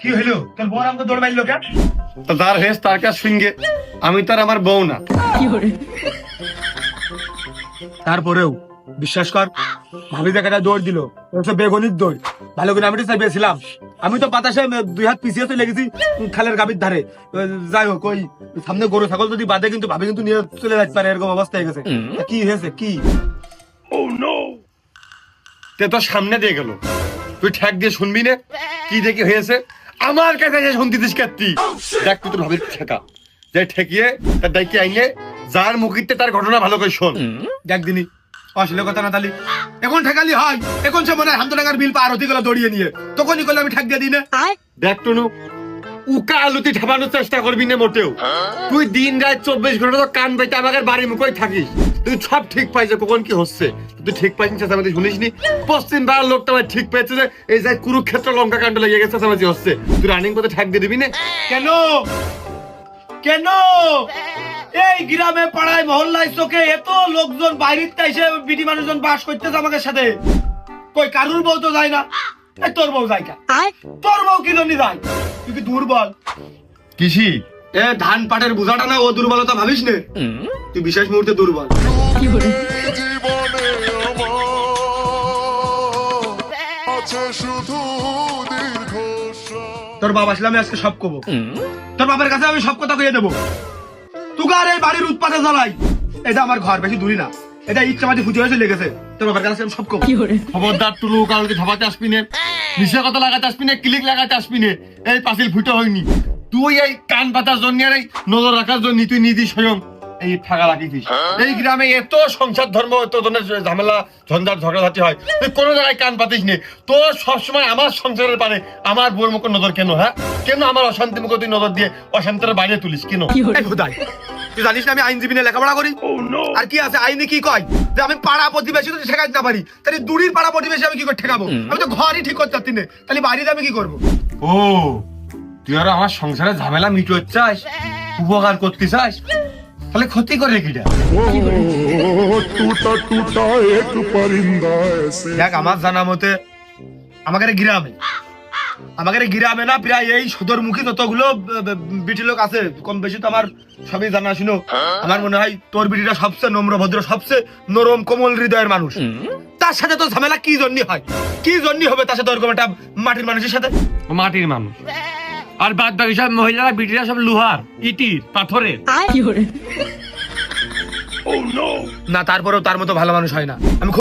কি হইলো তোর বউ আমাকে দৌড় মারলো কেন? তার হেস তার কাছে শুনগে, আমি তার আমার বউ না। তারপরেও বিশ্বাস কর, ভাবি দেখাটা দৌড় দিল, বেগুনির দৌড়। ভালো করে আমি তো বেছিলাম, আমি তো বাতাসে 2 হাত পিছিয়ে চলে গেছি খালের গাভীর ধারে। যাই হোক, ওই সামনে গরু ছাগল যদি বাঁধে কিন্তু ভাবি কিন্তু নিয়ে চলে যাচ্ছে পারে, এরকম অবস্থা হয়ে গেছে। কি হয়েছে কি? তে তো সামনে দিয়ে গেল, তুই ঠেক দিয়ে শুনবি না কি দেখি হয়েছে? আমার কাছে এসে শুনতি দিস কাত্তি। দেখ তুই তোর ভাবির ঠেকা, যে ঠেকিয়ে তার দায়িত্বে আইনে যার মুখিতে তার ঘটনা ভালো করে শোন। দেখ দিনি আসলে কথা না তালি, এখন ঠেকালি হয়? এখন সে মনে হয় 100 টাকার বিল পার হতে গেল দৌড়িয়ে নিয়ে, তখনই করলে আমি ঠেক দিয়ে দিই না। দেখ টুনু, উকা আলুতি ঠাপানোর চেষ্টা করবি না মোটেও। তুই দিন রাত 24 ঘন্টা তো কান বেটে আমাদের বাড়ির মুখেই থাকিস। তুই সব ঠিক পাইছে, কখন কি হচ্ছে তুই ঠিক পাইছিস? চেঁচামেচি শুনিস নি? পশ্চিম বাংলার লোকটা ভাই ঠিক পেয়েছে যে এই যে কুরুক্ষেত্র লঙ্কা কাণ্ড লেগে গেছে, চেঁচামেচি হচ্ছে। তুই রানিং পথে ঠেক দিয়ে দিবি না কেন? কেন এই গ্রামে পাড়ায় মহল্লায় চোখে এত লোকজন বাইরে এসে বিটি মানুষজন বাস করতেছে আমাদের সাথে, কই কারুর বউ তো যায় না? এই তোর বউ যায় কেন? তোর বউ কি জন্য যায়? তুই কি দুর্বল? কৃষি এ ধান পাটের বোঝাটা না ও দুর্বলতা ভাবিস নে, তুই বিশেষ মুহূর্তে দুর্বল। তোর বাবা আসলে আমি আজকে সব কব, তোর বাবার কাছে আমি সব কথা কইয়ে দেবো। তুগার এই বাড়ির উৎপাদে জ্বালাই, এটা আমার ঘর, বেশি দূরি না, এটা ইচ্ছামাতি ফুটে হয়েছে লেগেছে। তোর বাবার কাছে আমি সব কব। খবরদার টুলু, কাউকে ধাপাতে আসবি না, মিশা কথা লাগাতে আসবি না, ক্লিক লাগাতে আসবি না। এই পাঁচিল ফুটে হয়নি, তুই এই কান পাতার জন্য আর এই নজর রাখার জন্য তুই নিজে স্বয়ং এই ফাঁকা লাগিয়েছিস। এই গ্রামে এত সংসার ধর্ম, এত ধরনের ঝামেলা ঝঞ্ঝাট ঝগড়াঝাটি হয়, তুই কোনো জায়গায় কান পাতিস নে। তোর সবসময় আমার সংসারের পারে আমার বউর মুখে নজর কেন? হ্যাঁ কেন আমার অশান্তি মুখে তুই নজর দিয়ে অশান্তির বাইরে তুলিস কেন? তুই জানিস না আমি আইনজীবী নিয়ে লেখাপড়া করি? আর কি আছে আইনে কি কয় যে আমি পাড়া প্রতিবেশী যদি ঠেকাইতে না পারি, তাহলে দূরের পাড়া প্রতিবেশী আমি কি করে ঠেকাবো? আমি তো ঘরই ঠিক করতে পারছি না, তাহলে বাইরে আমি কি করবো? ও, তুই আর আমার সংসারের ঝামেলা মিটোতে চাস, উপকার করতে চাস, তাহলে ক্ষতি করে কিটা? দেখ আমার জানা মতে আমাদের গ্রামে না প্রায় এই সদরমুখী যতগুলো বিটি লোক আছে, কম বেশি তো আমার সবই জানা শুনো। আমার মনে হয় তোর বিটিটা সবচেয়ে নম্র ভদ্র, সবচেয়ে নরম কোমল হৃদয়ের মানুষ। তার সাথে তো ঝামেলা কি জন্য হয়? কি জন্য হবে তার সাথে ওরকম একটা মাটির মানুষের সাথে? মাটির মানুষ আর বাদ বাকি সব মহিলারা বিটিরা সব লোহার, ইটির, পাথরের। না তারপরেও তার মতো ভালো মানুষ হয় না। আমি